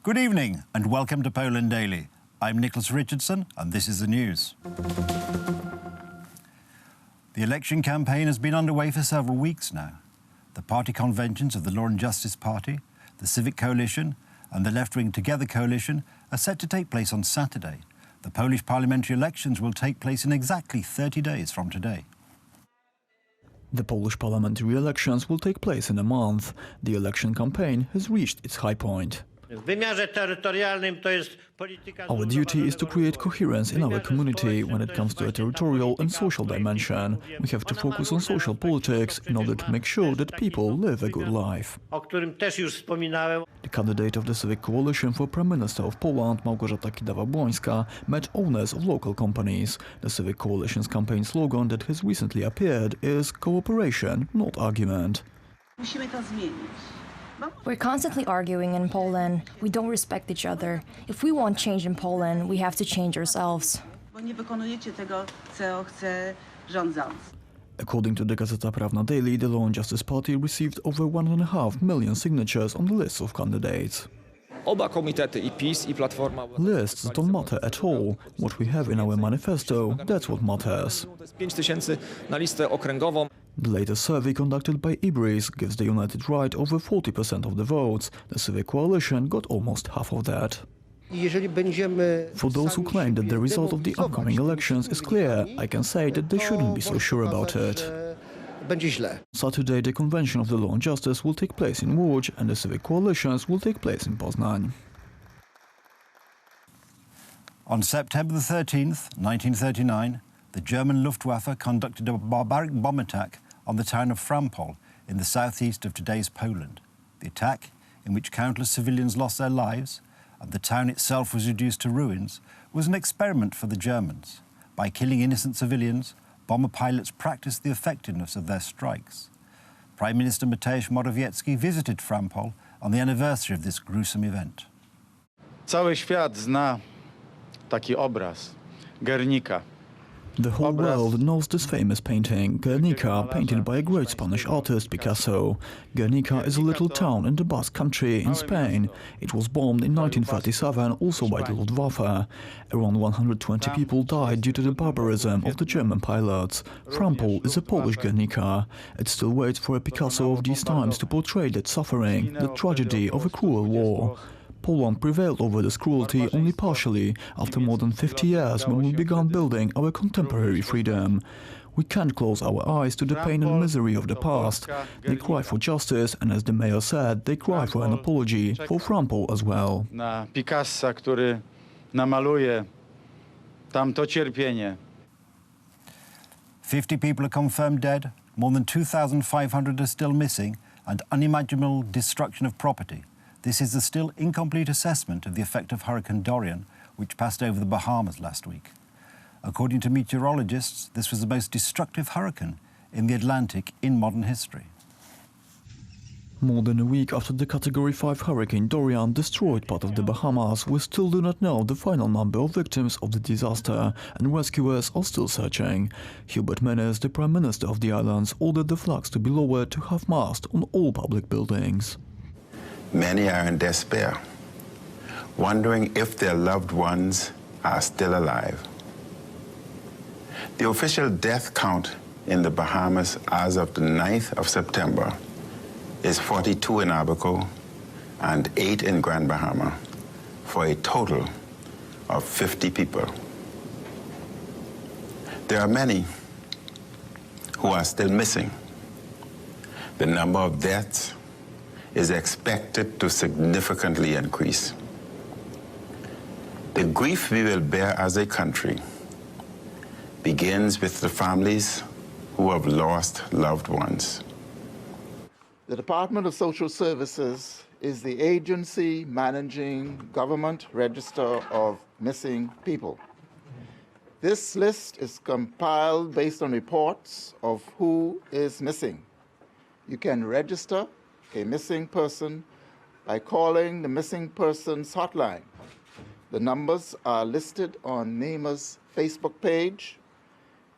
Good evening and welcome to Poland Daily. I'm Nicholas Richardson and this is the news. The election campaign has been underway for several weeks now. The party conventions of the Law and Justice Party, the Civic Coalition and the left-wing Together coalition are set to take place on Saturday. The Polish parliamentary elections will take place in exactly 30 days from today. The Polish parliamentary elections will take place in a month. The election campaign has reached its high point. Our duty is to create coherence in our community when it comes to a territorial and social dimension. We have to focus on social politics in order to make sure that people live a good life. The candidate of the Civic Coalition for Prime Minister of Poland, Małgorzata Kidawa-Błońska, met owners of local companies. The Civic Coalition's campaign slogan that has recently appeared is cooperation, not argument. We're constantly arguing in Poland. We don't respect each other. If we want change in Poland, we have to change ourselves. According to the Gazeta Prawna Daily, the Law and Justice Party received over 1.5 million signatures on the lists of candidates. Lists don't matter at all. What we have in our manifesto, that's what matters. The latest survey conducted by Ibris gives the United Right over 40% of the votes. The Civic Coalition got almost half of that. For those who claim that the result of the upcoming elections is clear, I can say that they shouldn't be so sure about it. Saturday, the convention of the Law and Justice will take place in Łódź and the Civic Coalitions will take place in Poznań. On September 13th, 1939, the German Luftwaffe conducted a barbaric bomb attack on the town of Frampol in the southeast of today's Poland. The attack, in which countless civilians lost their lives and the town itself was reduced to ruins, was an experiment for the Germans. By killing innocent civilians, bomber pilots practiced the effectiveness of their strikes. Prime Minister Mateusz Morawiecki visited Frampol on the anniversary of this gruesome event. Cały świat zna taki obraz Guernica. The whole world knows this famous painting, Guernica, painted by a great Spanish artist, Picasso. Guernica is a little town in the Basque Country in Spain. It was bombed in 1937 also by the Luftwaffe. Around 120 people died due to the barbarism of the German pilots. Frampol is a Polish Guernica. It still waits for a Picasso of these times to portray that suffering, the tragedy of a cruel war. Poland prevailed over this cruelty only partially after more than 50 years when we began building our contemporary freedom. We can't close our eyes to the pain and misery of the past. They cry for justice and, as the mayor said, they cry for an apology for Frampol as well. Na Picassa, który namaluje tamto cierpienie. 50 people are confirmed dead, more than 2,500 are still missing, and unimaginable destruction of property. This is the still incomplete assessment of the effect of Hurricane Dorian, which passed over the Bahamas last week. According to meteorologists, this was the most destructive hurricane in the Atlantic in modern history. More than a week after the Category 5 Hurricane Dorian destroyed part of the Bahamas, we still do not know the final number of victims of the disaster, and rescuers are still searching. Hubert Menes, the Prime Minister of the islands, ordered the flags to be lowered to half-mast on all public buildings. Many are in despair, wondering if their loved ones are still alive. The official death count in the Bahamas as of the 9th of September is 42 in Abaco and 8 in Grand Bahama, for a total of 50 people. There are many who are still missing. The number of deaths is expected to significantly increase. The grief we will bear as a country begins with the families who have lost loved ones. The Department of Social Services is the agency managing government register of missing people. This list is compiled based on reports of who is missing. You can register a missing person by calling the missing persons hotline. The numbers are listed on NEMA's Facebook page.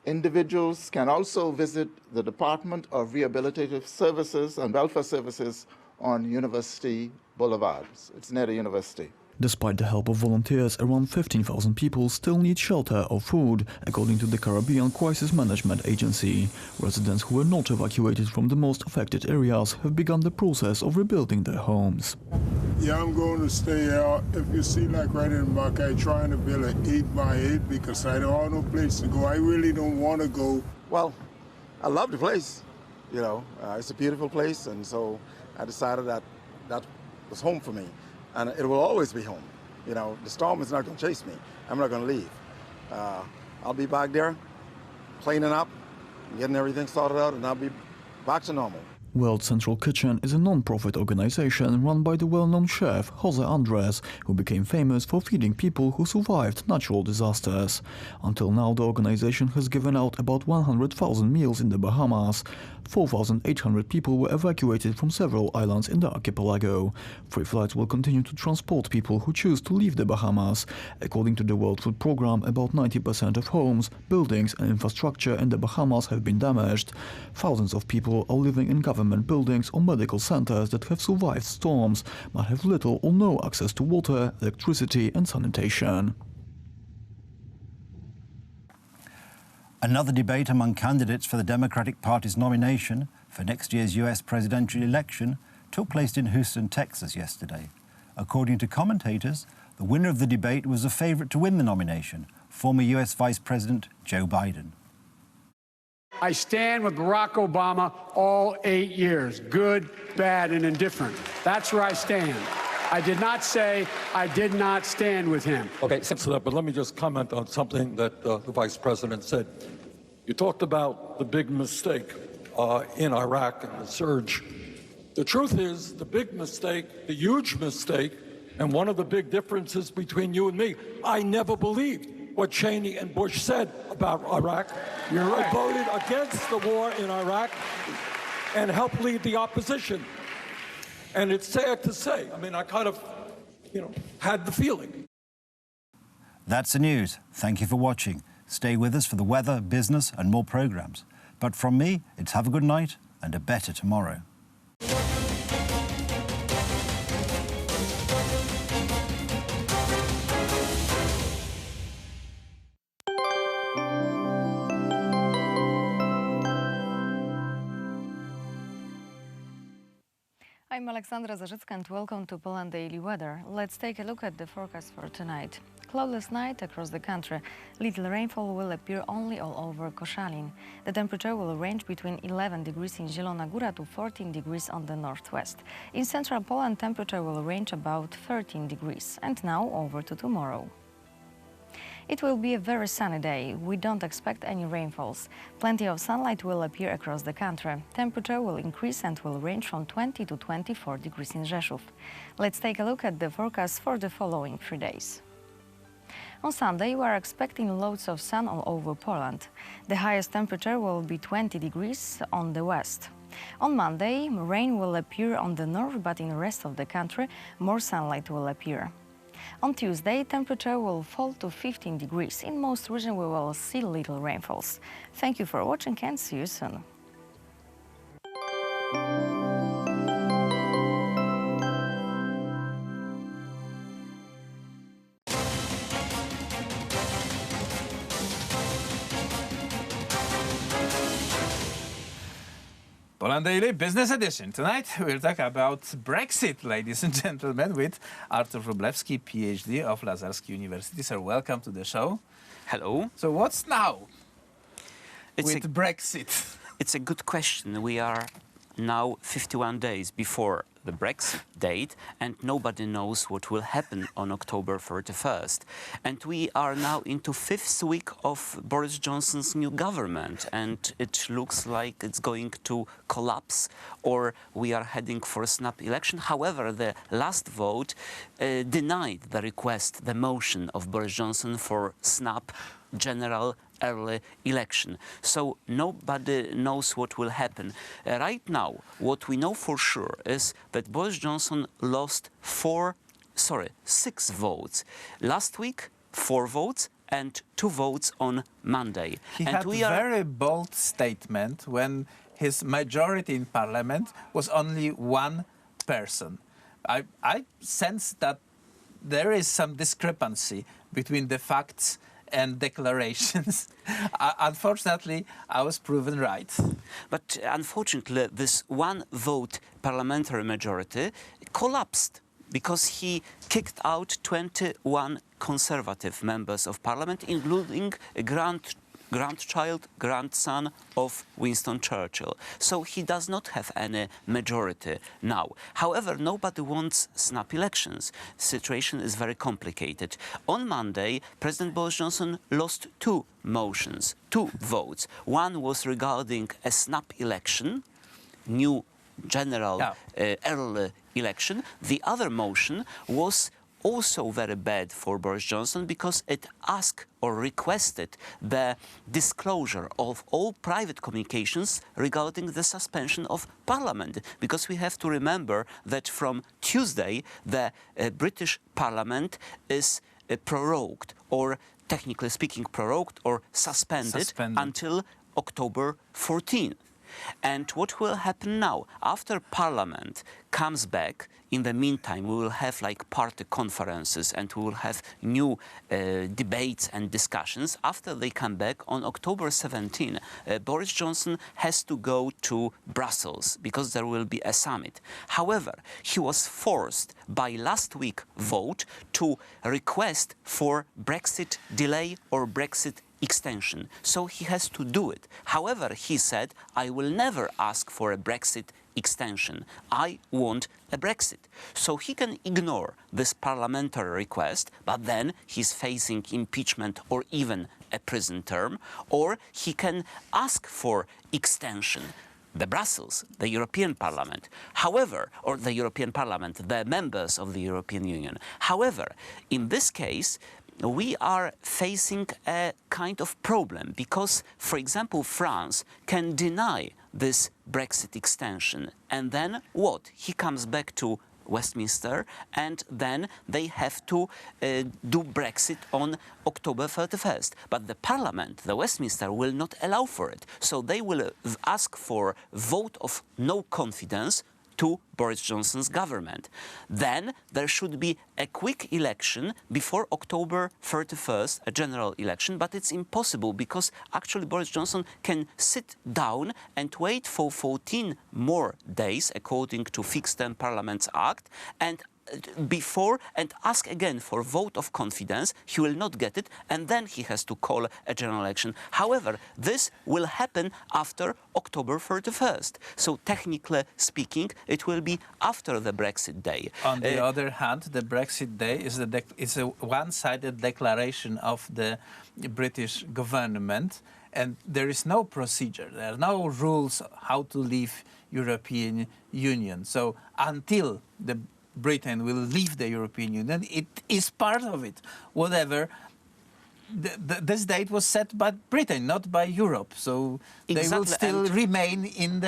Individuals can also visit the Department of Rehabilitative Services and Welfare Services on University boulevards. It's near the university. Despite the help of volunteers, around 15,000 people still need shelter or food, according to the Caribbean Crisis Management Agency. Residents who were not evacuated from the most affected areas have begun the process of rebuilding their homes. Yeah, I'm going to stay out. If you see, like right in Mackay, trying to build an 8x8 because I don't have no place to go. I really don't want to go. Well, I love the place. You know, it's a beautiful place, and so I decided that that was home for me. And it will always be home. You know, the storm is not going to chase me. I'm not going to leave. I'll be back there, cleaning up, getting everything sorted out, and I'll be back to normal. World Central Kitchen is a non-profit organization run by the well-known chef Jose Andres, who became famous for feeding people who survived natural disasters. Until now, the organization has given out about 100,000 meals in the Bahamas. 4,800 people were evacuated from several islands in the archipelago. Free flights will continue to transport people who choose to leave the Bahamas. According to the World Food Programme, about 90% of homes, buildings and infrastructure in the Bahamas have been damaged. Thousands of people are living in government buildings or medical centers that have survived storms, but have little or no access to water, electricity and sanitation. Another debate among candidates for the Democratic Party's nomination for next year's US presidential election took place in Houston, Texas yesterday. According to commentators, the winner of the debate was a favorite to win the nomination, former US Vice President Joe Biden. I stand with Barack Obama all 8 years, good, bad, and indifferent. That's where I stand. I did not say I did not stand with him. Okay, thanks for that, but let me just comment on something that the Vice President said. You talked about the big mistake in Iraq and the surge. The truth is, the big mistake, the huge mistake, and one of the big differences between you and me, I never believed what Cheney and Bush said about Iraq. You're right. I voted against the war in Iraq and helped lead the opposition. And it's sad to say, I mean, I kind of, had the feeling. That's the news. Thank you for watching. Stay with us for the weather, business and more programs. But from me, it's have a good night and a better tomorrow. I'm Aleksandra Zarzycka and welcome to Poland Daily Weather. Let's take a look at the forecast for tonight. Cloudless night across the country. Little rainfall will appear only all over Koszalin. The temperature will range between 11 degrees in Zielona Góra to 14 degrees on the northwest. In central Poland, temperature will range about 13 degrees. And now over to tomorrow. It will be a very sunny day. We don't expect any rainfalls. Plenty of sunlight will appear across the country. Temperature will increase and will range from 20 to 24 degrees in Rzeszów. Let's take a look at the forecast for the following 3 days. On Sunday, we are expecting loads of sun all over Poland. The highest temperature will be 20 degrees on the west. On Monday, rain will appear on the north, but in the rest of the country, more sunlight will appear. On Tuesday, temperature will fall to 15 degrees. In most regions, we will see little rainfalls. Thank you for watching and see you soon. Poland Daily Business Edition. Tonight we'll talk about Brexit, ladies and gentlemen, with Artur Wróblewski, PhD of Lazarski University. Sir, welcome to the show. Hello. So what's now with Brexit? It's a good question. We are now 51 days before the Brexit date, and nobody knows what will happen on October 31st. And we are now into 5th week of Boris Johnson's new government, and it looks like it's going to collapse, or we are heading for a snap election. However, the last vote denied the request, the motion of Boris Johnson for snap general early election. So nobody knows what will happen. Right now, what we know for sure is that Boris Johnson lost 6 votes. Last week, 4 votes and 2 votes on Monday. He had a very bold statement when his majority in parliament was only 1 person. I sense that there is some discrepancy between the facts and declarations. Unfortunately, I was proven right. But unfortunately, this one-vote parliamentary majority collapsed because he kicked out 21 conservative members of parliament, including a grandson of Winston Churchill. So he does not have any majority now. However, nobody wants snap elections. The situation is very complicated. On Monday, President Boris Johnson lost two motions, two votes. One was regarding a snap election, new general early election. The other motion was also very bad for Boris Johnson because it asked or requested the disclosure of all private communications regarding the suspension of Parliament. Because we have to remember that from Tuesday, the British Parliament is prorogued, or technically speaking, prorogued or suspended until October 14. And what will happen now? After Parliament comes back, in the meantime, we will have like party conferences and we will have new debates and discussions. After they come back on October 17, Boris Johnson has to go to Brussels because there will be a summit. However, he was forced by last week's vote to request for Brexit delay or Brexit extension. So he has to do it. However, he said, I will never ask for a Brexit extension. I want a Brexit. So he can ignore this parliamentary request, but then he's facing impeachment or even a prison term, or he can ask for extension. The Brussels, the European Parliament, however, or the European Parliament, the members of the European Union. However, in this case, we are facing a kind of problem because, for example, France can deny this Brexit extension. And then what? He comes back to Westminster and then they have to do Brexit on October 31st. But the Parliament, the Westminster, will not allow for it. So they will ask for vote of no confidence to Boris Johnson's government. Then there should be a quick election before October 31st, a general election, but it's impossible because actually Boris Johnson can sit down and wait for 14 more days according to Fixed Term Parliaments Act and before and ask again for vote of confidence. He will not get it and then he has to call a general election. However, this will happen after October 31st. So technically speaking, it will be after the Brexit day. On the other hand, the Brexit day is a one-sided declaration of the British government and there is no procedure. There are no rules how to leave European Union. So until the Britain will leave the European Union, it is part of it. Whatever, this date was set by Britain, not by Europe. So they will still remain in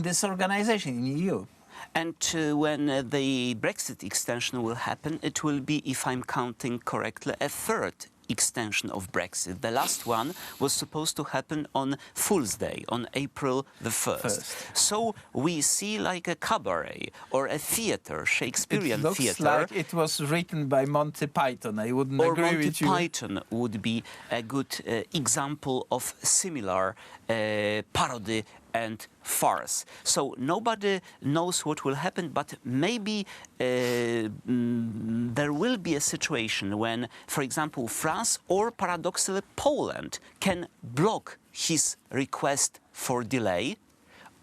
this organization, in EU. And when the Brexit extension will happen, it will be, if I'm counting correctly, a third extension of Brexit. The last one was supposed to happen on Fool's Day, on April the 1st. So we see like a cabaret or a theater, Shakespearean theater. It looks like it was written by Monty Python. I wouldn't agree with you. Or Monty Python would be a good example of similar parody and farce. So nobody knows what will happen, but maybe there will be a situation when, for example, France or paradoxically Poland can block his request for delay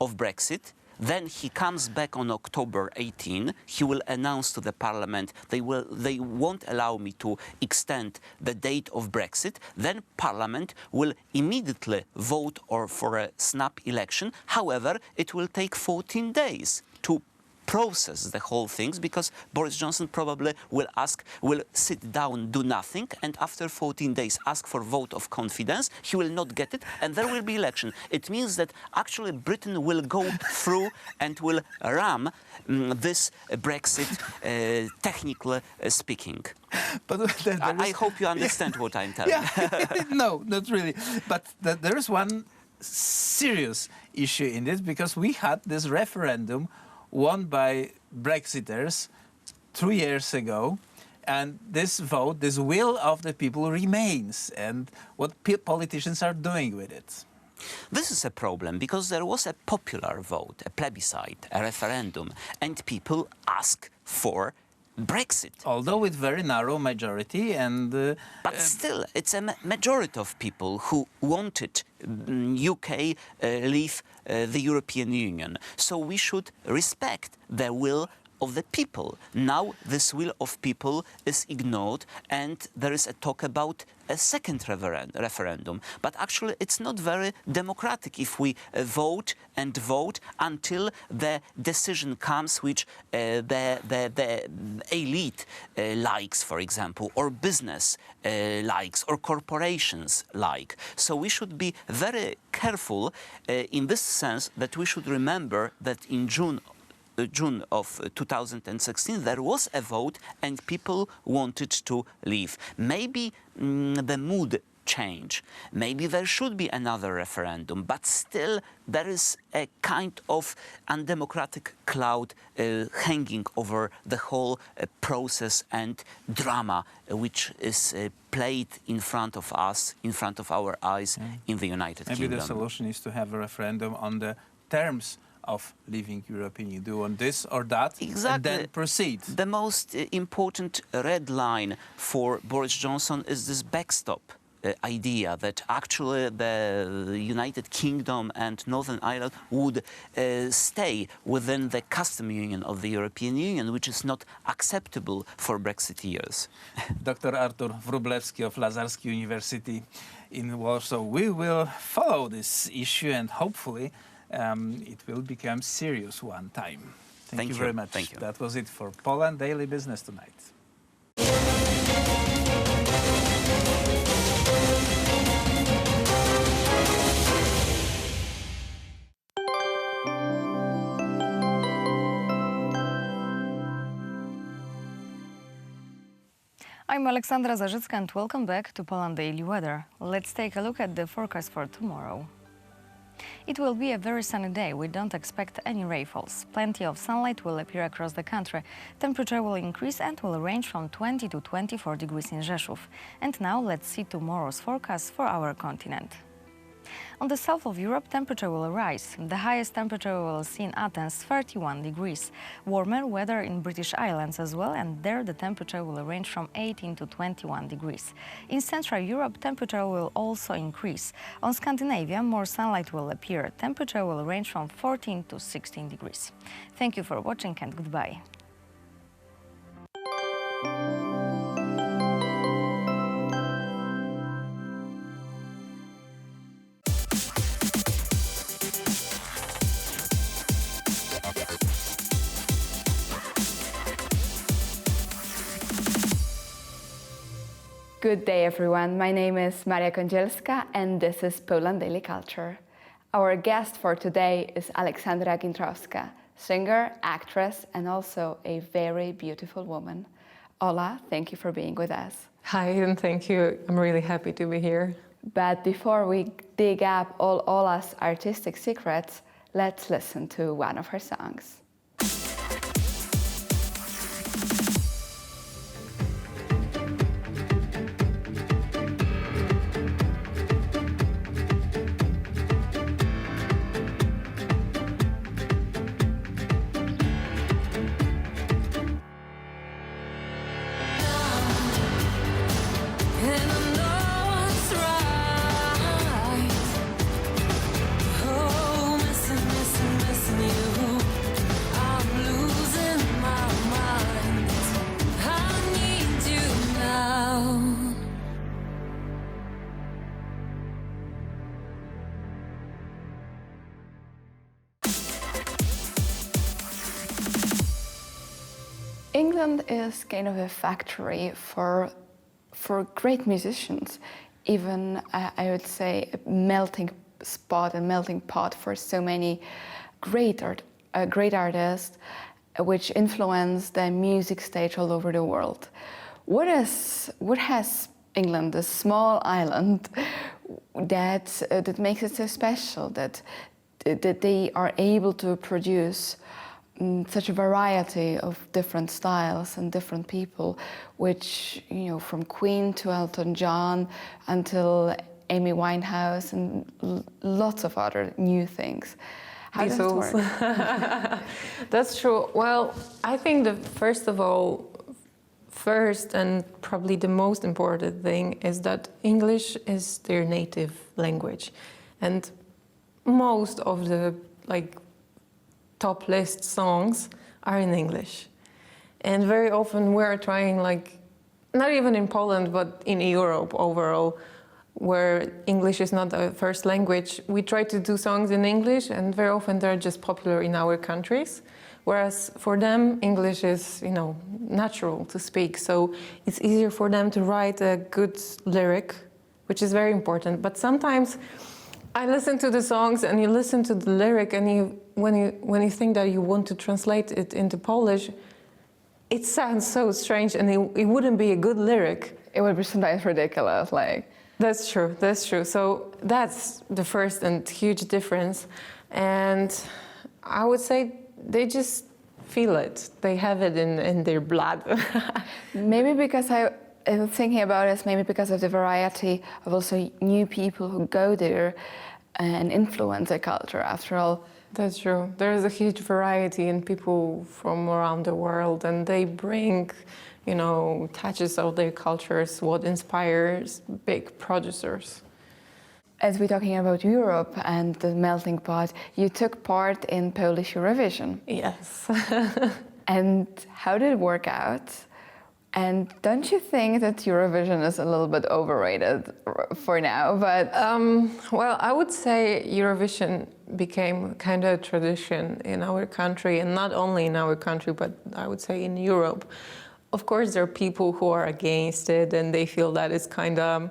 of Brexit. Then he comes back on October 18. He will announce to the Parliament they won't allow me to extend the date of Brexit. Then Parliament will immediately vote for a snap election. However, it will take 14 days to process the whole things because Boris Johnson probably will sit down, do nothing, and after 14 days ask for vote of confidence. He will not get it, and there will be election. It means that actually Britain will go through and will ram this Brexit, technically speaking. But I hope you understand what I'm telling. Yeah. No, not really. But there is one serious issue in this because we had this referendum won by Brexiters 2 years ago. And this vote, this will of the people remains, and what politicians are doing with it. This is a problem because there was a popular vote, a plebiscite, a referendum, and people ask for Brexit. Although with very narrow majority and... but still, it's a majority of people who wanted UK leave the European Union. So we should respect the will of the people. Now this will of people is ignored and there is a talk about a second referendum. But actually it's not very democratic if we vote and vote until the decision comes which the elite likes, for example, or business likes, or corporations like. So we should be very careful in this sense that we should remember that in June of 2016 there was a vote and people wanted to leave. Maybe the mood change, maybe there should be another referendum, but still there is a kind of undemocratic cloud hanging over the whole process and drama which is played in front of us, in front of our eyes in the United Kingdom. Maybe the solution is to have a referendum on the terms of leaving European Union. Do on this or that, exactly. And then proceed. The most important red line for Boris Johnson is this backstop idea that actually the United Kingdom and Northern Ireland would stay within the custom union of the European Union, which is not acceptable for Brexiteers. Dr. Artur Wróblewski of Lazarski University in Warsaw. We will follow this issue and hopefully it will become serious one time. Thank you very much. Thank you. That was it for Poland Daily Business tonight. I'm Aleksandra Zarzycka and welcome back to Poland Daily Weather. Let's take a look at the forecast for tomorrow. It will be a very sunny day. We don't expect any rainfalls. Plenty of sunlight will appear across the country. Temperature will increase and will range from 20 to 24 degrees in Rzeszów. And now let's see tomorrow's forecast for our continent. On the south of Europe, temperature will rise. The highest temperature we will see in Athens, 31 degrees. Warmer weather in British Islands as well, and there the temperature will range from 18 to 21 degrees. In Central Europe, temperature will also increase. On Scandinavia, more sunlight will appear. Temperature will range from 14 to 16 degrees. Thank you for watching and goodbye. Good day, everyone. My name is Maria Kądzielska, and this is Poland Daily Culture. Our guest for today is Aleksandra Gintrowska, singer, actress, and also a very beautiful woman. Ola, thank you for being with us. Hi, and thank you. I'm really happy to be here. But before we dig up all Ola's artistic secrets, let's listen to one of her songs. England is kind of a factory for great musicians, even I would say a melting spot, a melting pot for so many great artists, which influence the music stage all over the world. What has England, a small island, that makes it so special that they are able to produce such a variety of different styles and different people, which, you know, from Queen to Elton John until Amy Winehouse and lots of other new things. How does it work? That's true. Well, I think first and probably the most important thing is that English is their native language, and most of the top list songs are in English. And very often we're trying, not even in Poland, but in Europe overall, where English is not the first language, we try to do songs in English, and very often they're just popular in our countries. Whereas for them, English is, you know, natural to speak. So it's easier for them to write a good lyric, which is very important. But sometimes I listen to the songs and you listen to the lyric, and when you think that you want to translate it into Polish, it sounds so strange, and it wouldn't be a good lyric. It would be sometimes ridiculous, That's true, that's true. So that's the first and huge difference. And I would say they just feel it. They have it in their blood. Maybe because I was thinking about it, maybe because of the variety of also new people who go there and influence the culture, after all. That's true. There is a huge variety in people from around the world, and they bring, you know, touches of their cultures, what inspires big producers. As we're talking about Europe and the melting pot, you took part in Polish Eurovision. Yes. And how did it work out? And don't you think that Eurovision is a little bit overrated for now? But well, I would say Eurovision became kind of a tradition in our country, and not only in our country, but I would say in Europe. Of course, there are people who are against it, and they feel that it's kind of,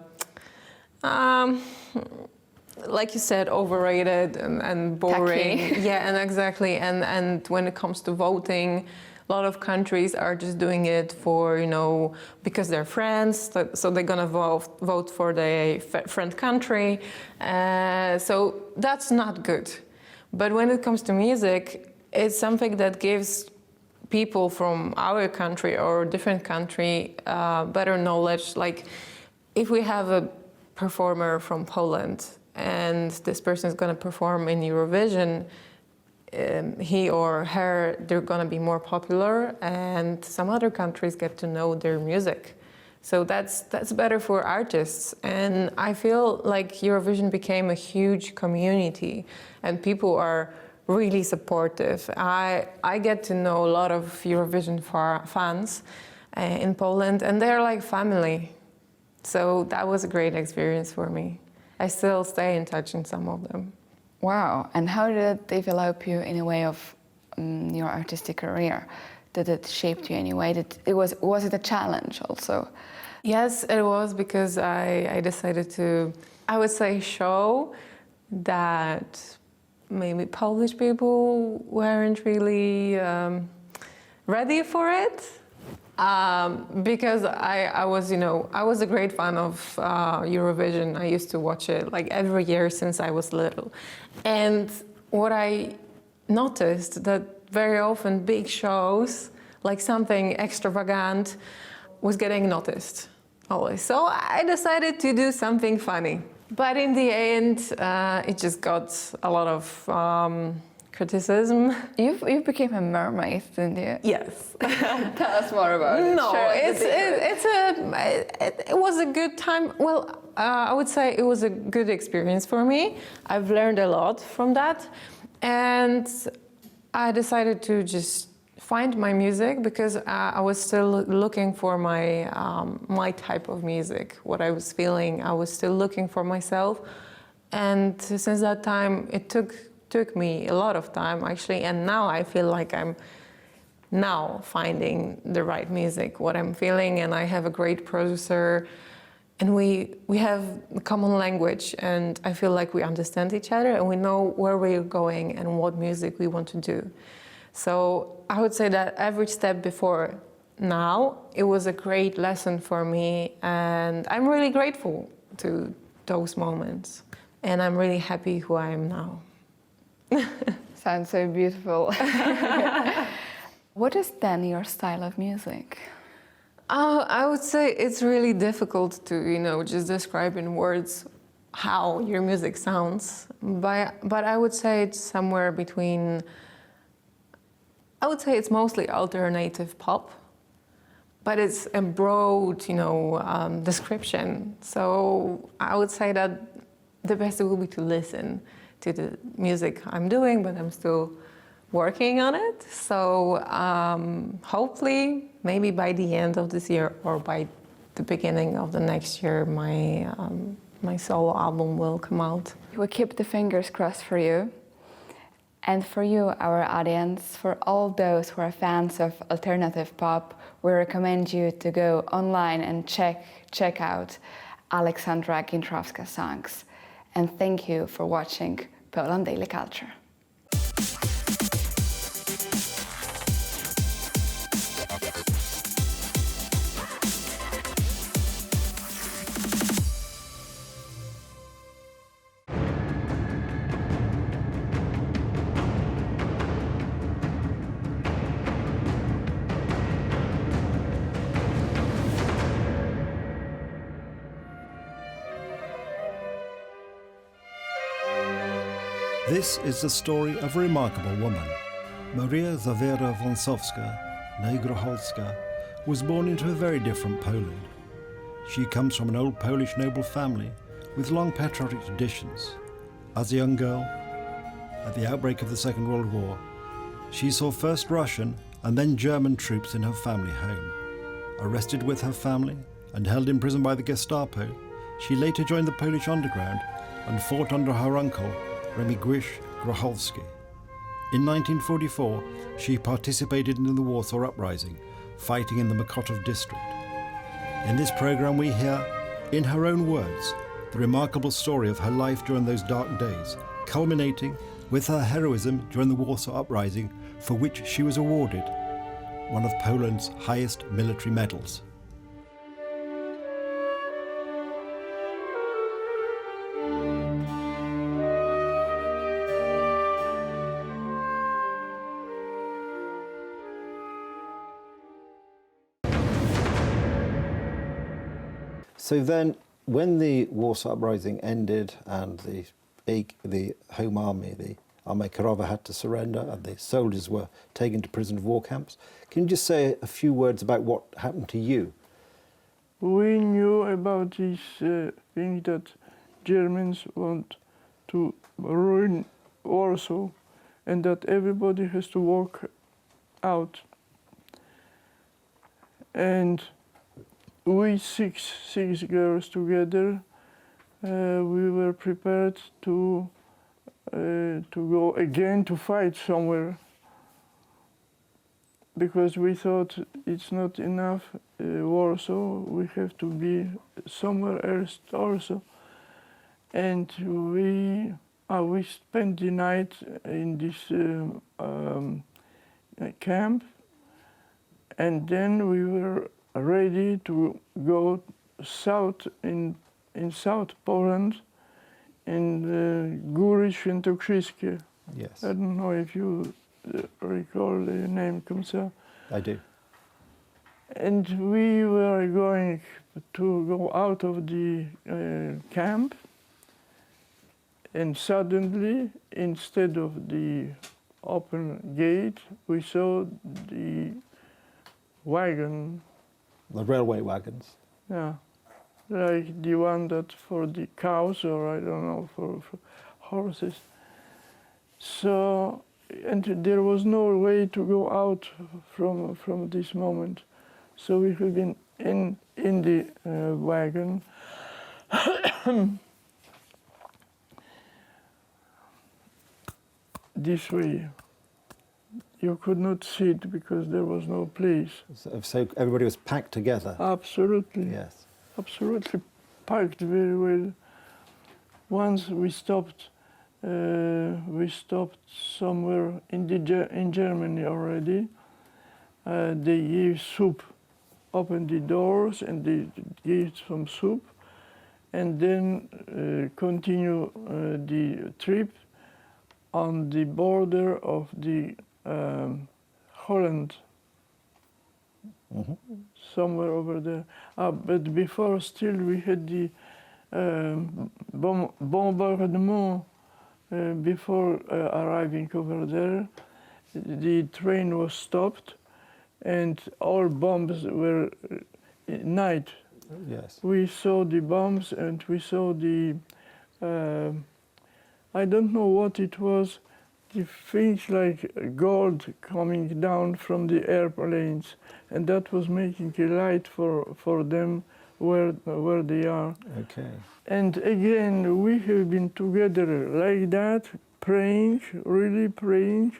like you said, overrated and boring. Tacky. Yeah, and exactly. And when it comes to voting, a lot of countries are just doing it for, you know, because they're friends, so they're gonna vote for the friend country. So that's not good. But when it comes to music, it's something that gives people from our country or different country better knowledge. Like, if we have a performer from Poland and this person is going to perform in Eurovision, he or her, they're going to be more popular, and some other countries get to know their music. So that's better for artists. And I feel like Eurovision became a huge community, and people are really supportive. I get to know a lot of Eurovision fans in Poland, and they're like family. So that was a great experience for me. I still stay in touch with some of them. Wow, and how did it develop you in a way of your artistic career? Did it shape you in any way? Was it a challenge also? Yes, it was, because I decided to, I would say, show that maybe Polish people weren't really ready for it. Because I was, you know, I was a great fan of Eurovision. I used to watch it like every year since I was little. And what I noticed, that very often big shows, like something extravagant, was getting noticed always. So I decided to do something funny. But in the end, it just got a lot of criticism. You became a mermaid, didn't you? Yes. Tell us more about it. No, Sure, it was a good time. Well, I would say it was a good experience for me. I've learned a lot from that, and I decided to just find my music, because I was still looking for my type of music, what I was feeling. I was still looking for myself, and since that time, it took me a lot of time, actually, and now I feel like I'm now finding the right music, what I'm feeling, and I have a great producer, and we have a common language, and I feel like we understand each other, and we know where we're going and what music we want to do. So I would say that every step before now, it was a great lesson for me, and I'm really grateful to those moments, and I'm really happy who I am now. sounds so beautiful. What is then your style of music? I would say it's really difficult to, just describe in words how your music sounds. But I would say it's somewhere between, I would say it's mostly alternative pop, but it's a broad, description. So I would say that the best will be to listen to the music I'm doing, but I'm still working on it. So hopefully, maybe by the end of this year or by the beginning of the next year, my solo album will come out. We keep the fingers crossed for you. And for you, our audience, for all those who are fans of alternative pop, we recommend you to go online and check out Aleksandra Gintrowska's songs. And thank you for watching Poland Daily Culture. This is the story of a remarkable woman. Maria Zawera Wąsowska, née Grochowska, was born into a very different Poland. She comes from an old Polish noble family with long patriotic traditions. As a young girl, at the outbreak of the Second World War, she saw first Russian and then German troops in her family home. Arrested with her family and held in prison by the Gestapo, she later joined the Polish underground and fought under her uncle, Remigiusz Grochowski. In 1944, she participated in the Warsaw Uprising, fighting in the Mokotów district. In this program we hear, in her own words, the remarkable story of her life during those dark days, culminating with her heroism during the Warsaw Uprising, for which she was awarded one of Poland's highest military medals. So then, when the Warsaw Uprising ended and the Home Army, the Armia Krajowa, had to surrender and the soldiers were taken to prison war camps, can you just say a few words about what happened to you? We knew about this thing that Germans want to ruin Warsaw and that everybody has to walk out. And we six girls together, we were prepared to go again to fight somewhere, because we thought it's not enough Warsaw, we have to be somewhere else also. And we spent the night in this camp, and then we were ready to go south in South Poland, in Góry Świętokrzyskie. Yes. I don't know if you recall the name Kumsa. I do. And we were going to go out of the camp, and suddenly, instead of the open gate, we saw the wagon. The railway wagons. Yeah, like the one that for the cows, or I don't know, for horses. So, and there was no way to go out from this moment. So we have been in the wagon. This way. You could not sit because there was no place. So everybody was packed together? Absolutely. Yes. Absolutely packed very well. Once we stopped somewhere in Germany already. They gave soup, opened the doors and they gave some soup, and then continue the trip on the border of the Holland, somewhere over there. But before, still, we had the bombardment before arriving over there. The train was stopped, and all bombs were at night. Yes. We saw the bombs, and we saw the, I don't know what it was, the things like gold coming down from the airplanes, and that was making a light for them where they are. Okay. And again, we have been together like that, praying, really praying,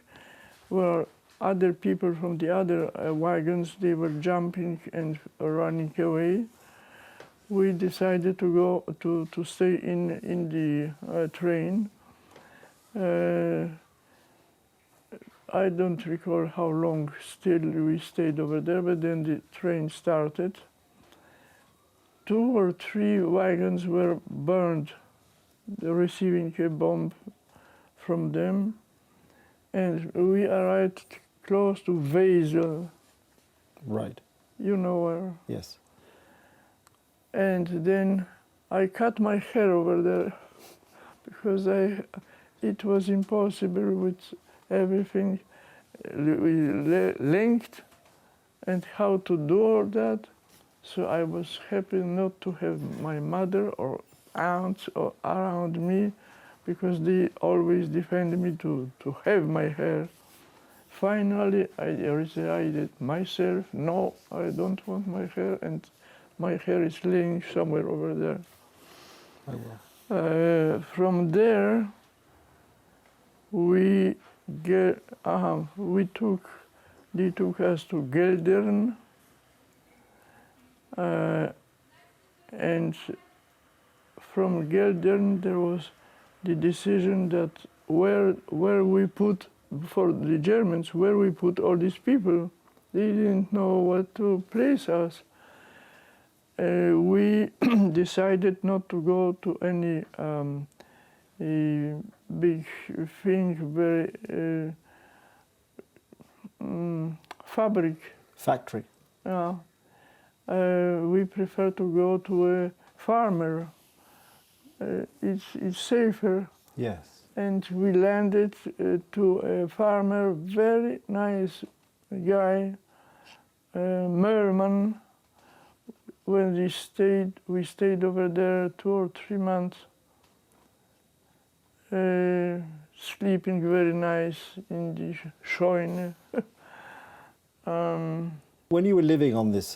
where other people from the other wagons, they were jumping and running away. We decided to go to stay in the train. I don't recall how long still we stayed over there, but then the train started. 2 or 3 wagons were burned, receiving a bomb from them. And we arrived close to Wesel. Right. You know where? Yes. And then I cut my hair over there because it was impossible with everything, length and how to do all that. So I was happy not to have my mother or aunts around me, because they always defend me to have my hair. Finally, I decided myself, no, I don't want my hair, and my hair is laying somewhere over there. Oh, yeah. From there, they took us to Geldern, and from Geldern there was the decision that where we put, for the Germans, where we put all these people. They didn't know what to place us. We decided not to go to any big thing, very factory. Yeah. We prefer to go to a farmer. It's safer. Yes. And we landed to a farmer, very nice guy, Merman. When we stayed over there 2 or 3 months, sleeping very nice in the Scheune. When you were living on this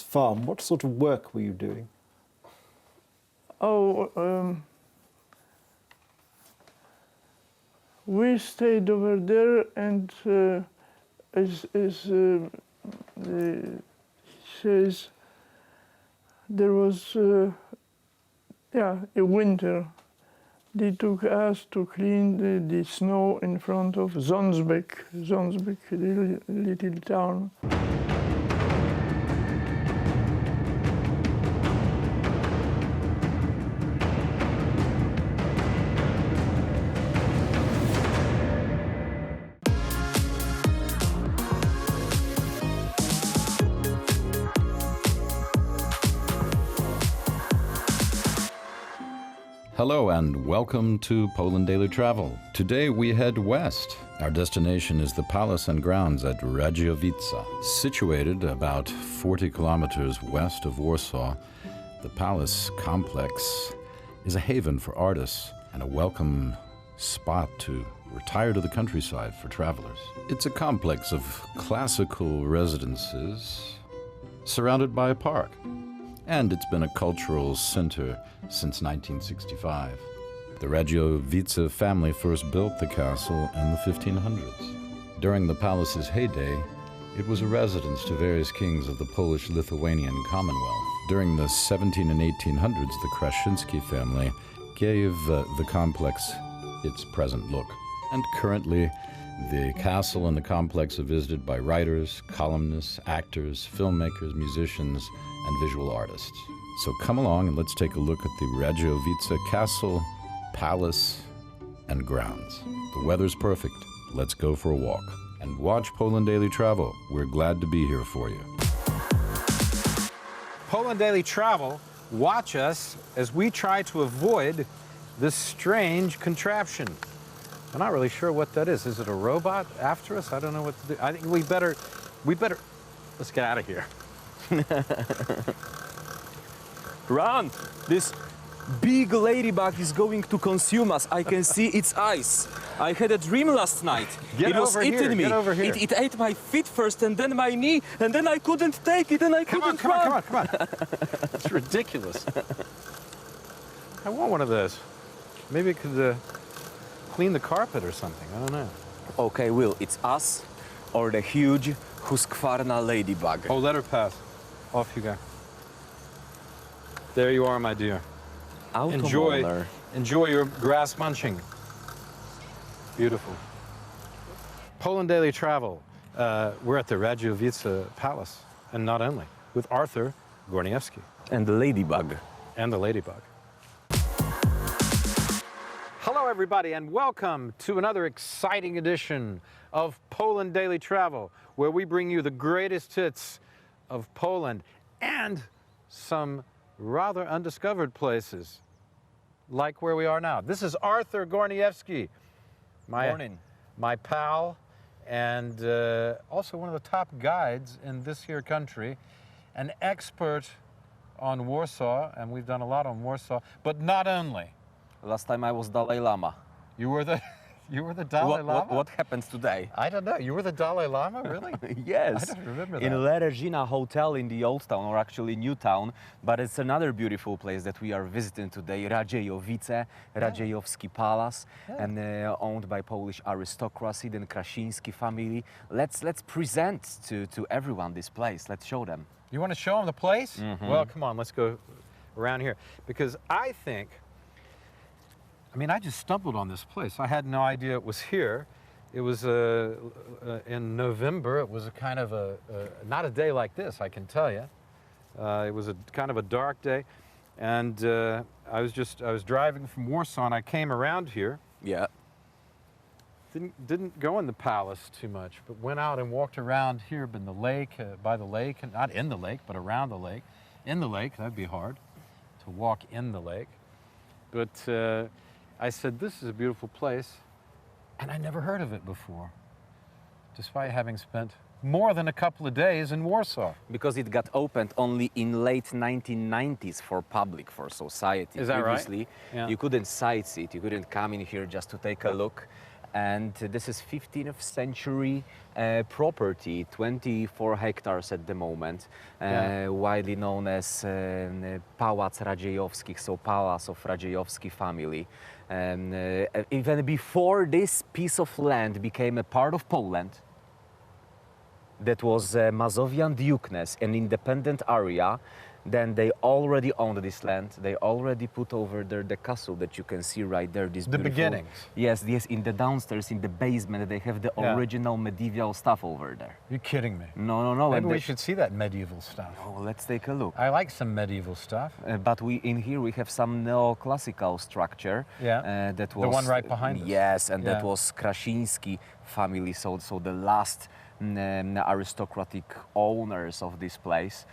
farm, what sort of work were you doing? We stayed over there, and as says, there was a winter. They took us to clean the snow in front of Sonsbeck, the little town. Hello and welcome to Poland Daily Travel. Today we head west. Our destination is the palace and grounds at Radziowice. Situated about 40 kilometers west of Warsaw, the palace complex is a haven for artists and a welcome spot to retire to the countryside for travelers. It's a complex of classical residences surrounded by a park, and it's been a cultural center since 1965. The Radziowice family first built the castle in the 1500s. During the palace's heyday, it was a residence to various kings of the Polish-Lithuanian Commonwealth. During the 17 and 1800s, the Kraszyński family gave the complex its present look. And currently, the castle and the complex are visited by writers, columnists, actors, filmmakers, musicians, and visual artists. So come along and let's take a look at the Radziowice Castle, Palace, and Grounds. The weather's perfect. Let's go for a walk. And watch Poland Daily Travel. We're glad to be here for you. Poland Daily Travel, watch us as we try to avoid this strange contraption. I'm not really sure what that is. Is it a robot after us? I don't know what to do. I think we better, let's get out of here. Run! This big ladybug is going to consume us. I can see its eyes. I had a dream last night. Get it was over here, eating me. get over here. It ate my feet first and then my knee, and then I couldn't take it and I couldn't run. Come on. It's ridiculous. I want one of those. Maybe it could clean the carpet or something. I don't know. Okay, Will, it's us or the huge Husqvarna ladybug. Oh, let her pass. Off you go. There you are, my dear. Enjoy your grass munching. Beautiful. Poland Daily Travel. We're at the Radiowice Palace, and not only, with Arthur Gorniewski. And the ladybug. And the ladybug. Hello, everybody, and welcome to another exciting edition of Poland Daily Travel, where we bring you the greatest hits of Poland and some rather undiscovered places, like where we are now. This is Arthur Gorniewski, my pal, and also one of the top guides in this here country, an expert on Warsaw, and we've done a lot on Warsaw, but not only. Last time I was Dalai Lama. You were the Dalai Lama? What happens today? I don't know. You were the Dalai Lama, really? Yes. I don't remember that. In Lerežina Hotel in the Old Town, or actually New Town, but it's another beautiful place that we are visiting today, Radziejowice, Radziejowski Palace, and owned by Polish aristocracy, the Krasiński family. Let's present to everyone this place. Let's show them. You want to show them the place? Mm-hmm. Well, come on, let's go around here. Because I just stumbled on this place. I had no idea it was here. It was in November. It was a kind of not a day like this, I can tell you. It was a kind of a dark day. And I was driving from Warsaw and I came around here. Yeah. Didn't go in the palace too much, but went out and walked around here by the lake, and not in the lake, but around the lake. In the lake, that'd be hard to walk in the lake. But I said, this is a beautiful place, and I never heard of it before, despite having spent more than a couple of days in Warsaw. Because it got opened only in late 1990s for public, for society. Is that Previously, right? Yeah. You couldn't sightsee it, you couldn't come in here just to take a look. And this is 15th century property, 24 hectares at the moment, widely known as Pałac Radziejowskich, so Palace of Radziejowski family. Even before this piece of land became a part of Poland, that was Mazovian Dukeness, an independent area, then they already owned this land. They already put over there the castle that you can see right there. This the beautiful, beginnings. Yes, in the downstairs, in the basement, they have the original medieval stuff over there. You're kidding me. No. Maybe we should see that medieval stuff. Oh, let's take a look. I like some medieval stuff. But in here we have some neoclassical structure. Yeah. That was the one right behind us. Yes, and that was Krasiński family, so the last aristocratic owners of this place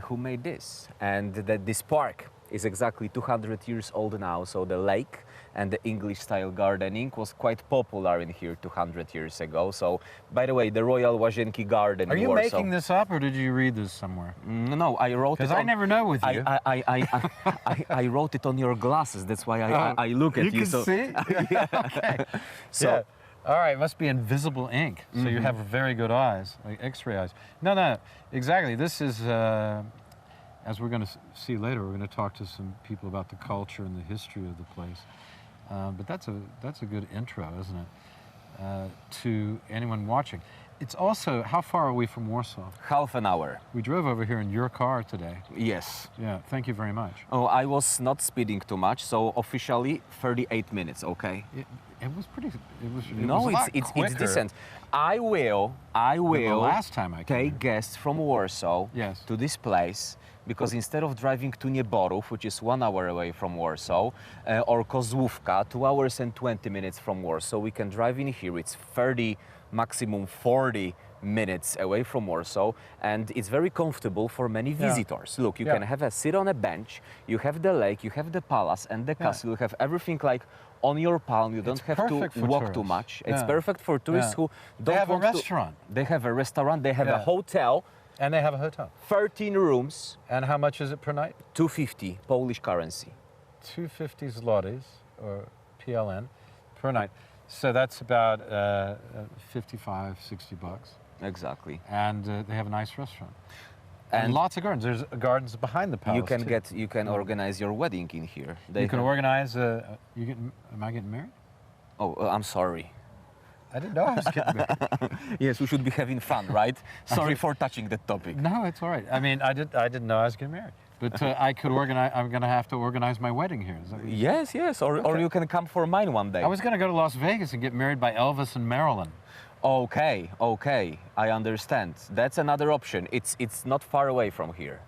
who made this. And that this park is exactly 200 years old now, so the lake and the English-style gardening was quite popular in here 200 years ago. So, by the way, the Royal Łazienki Garden Are in you Warsaw. making this up, or did you read this somewhere? No, I wrote it. Because I never know with you. I wrote it on your glasses. That's why I look at you. You can see? Yeah. Okay. So. Yeah. All right, it must be invisible ink. So you have very good eyes, like X-ray eyes. No, exactly. This is, as we're going to see later, we're going to talk to some people about the culture and the history of the place. But that's a good intro, isn't it, to anyone watching. It's also, how far are we from Warsaw? Half an hour. We drove over here in your car today. Yes. Yeah, thank you very much. Oh, I was not speeding too much, so officially 38 minutes, okay? It was pretty, it's decent. I will the last time I came take guests from Warsaw to this place because instead of driving to Nieborów, which is 1 hour away from Warsaw, or Kozłówka, 2 hours and 20 minutes from Warsaw, we can drive in here. It's 30, maximum 40 minutes away from Warsaw, and it's very comfortable for many visitors. Look, you can have a sit on a bench, you have the lake, you have the palace and the castle, you have everything like on your palm. You don't have to walk too much. It's perfect for tourists who don't have want a restaurant. They have a restaurant, they have a hotel. And they have a hotel. 13 rooms. And how much is it per night? 250 Polish currency. 250 zlotys, or PLN, per night. So that's about 55, 60 bucks. Exactly. And they have a nice restaurant. And lots of gardens. There's gardens behind the palace. You can organize your wedding in here. You can organize. Am I getting married? Oh, I'm sorry. I didn't know I was getting married. Yes, we should be having fun, right? Sorry for touching that topic. No, it's all right. I mean, I didn't know I was getting married. But I could organize. I'm going to have to organize my wedding here. Is that yes, yes. Or you can come for mine one day. I was going to go to Las Vegas and get married by Elvis and Marilyn. Okay, okay, I understand. That's another option. It's not far away from here.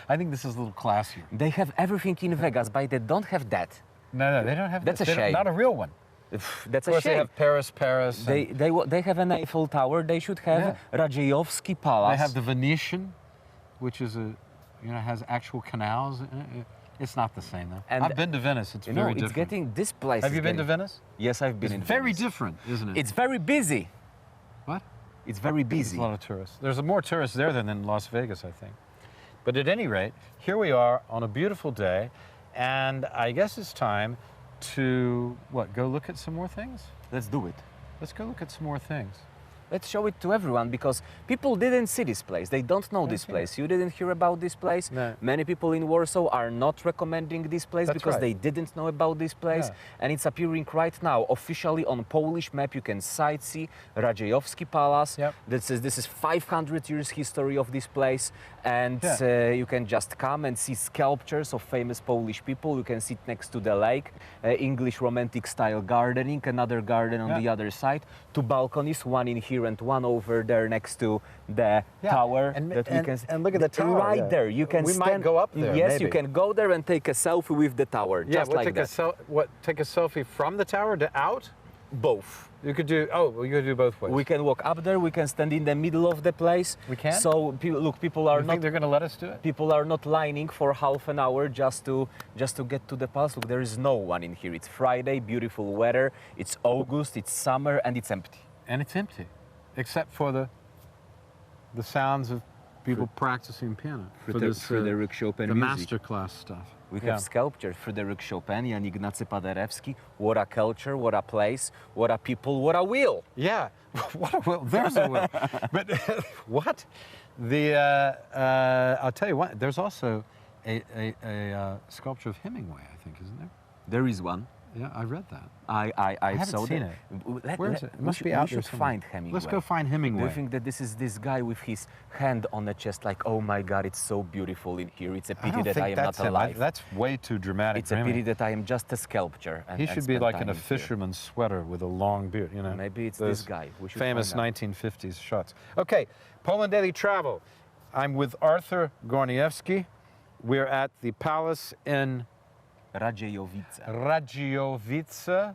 I think this is a little classier. They have everything in Vegas, but they don't have that. No, they don't have that. That's a shame. Not a real one. That's of course, a shame. They have Paris. They have an Eiffel Tower. They should have Radziejowski Palace. They have the Venetian, which is has actual canals. It's not the same though. And I've been to Venice. It's very different. It's getting this place. Have you been to Venice? Yes, I've been. It's very different, isn't it? It's very busy. What? It's very busy. There's a lot of tourists. There's more tourists there than in Las Vegas, I think. But at any rate, here we are on a beautiful day, and I guess it's time to go look at some more things. Let's do it. Let's go look at some more things. Let's show it to everyone, because people didn't see this place. They don't know this place. You didn't hear about this place. No. Many people in Warsaw are not recommending this place because they didn't know about this place. Yeah. And it's appearing right now officially on Polish map. You can sightsee Radziejowski Palace. Yep. This is 500 years history of this place, and you can just come and see sculptures of famous Polish people. You can sit next to the lake, English romantic style gardening, another garden on the other side, 2 balconies, one in here and one over there next to the tower. And look at the tower. Right there. You can might go up there. Yes, maybe. you can go there and take a selfie with the tower. Yeah, just like that. Take a selfie from the tower to out? Both. You could do, you could do both ways. We can walk up there, we can stand in the middle of the place. We can? So, people are you think they're going to let us do it? People are not lining for half an hour just to get to the palace. Look, there is no one in here. It's Friday, beautiful weather. It's August, it's summer, and it's empty. And it's empty, except for the sounds of people practicing piano. For this, Frédéric Chopin the music. masterclass stuff. We have sculpture, Frédéric Chopin, Jan Ignacy Paderewski. What a culture, what a place, what a people, what a will. Yeah, what a will. There's a will. But what? I'll tell you what, there's also a sculpture of Hemingway, I think, isn't there? There is one. Yeah, I read that. I haven't saw seen it. Where is it? It must be out there We should find Hemingway. Let's go find Hemingway. Do you think that this is this guy with his hand on the chest, like, oh my God, it's so beautiful in here. It's a pity that I am not alive. That's way too dramatic. It's a pity that I am just a sculptor. He should be like in a fisherman's sweater with a long beard, you know. Maybe it's this guy. We should famous find out. 1950s shots. Okay, Poland Daily Travel. I'm with Arthur Gorniewski. We're at the palace in Radziejowice. Radziejowice.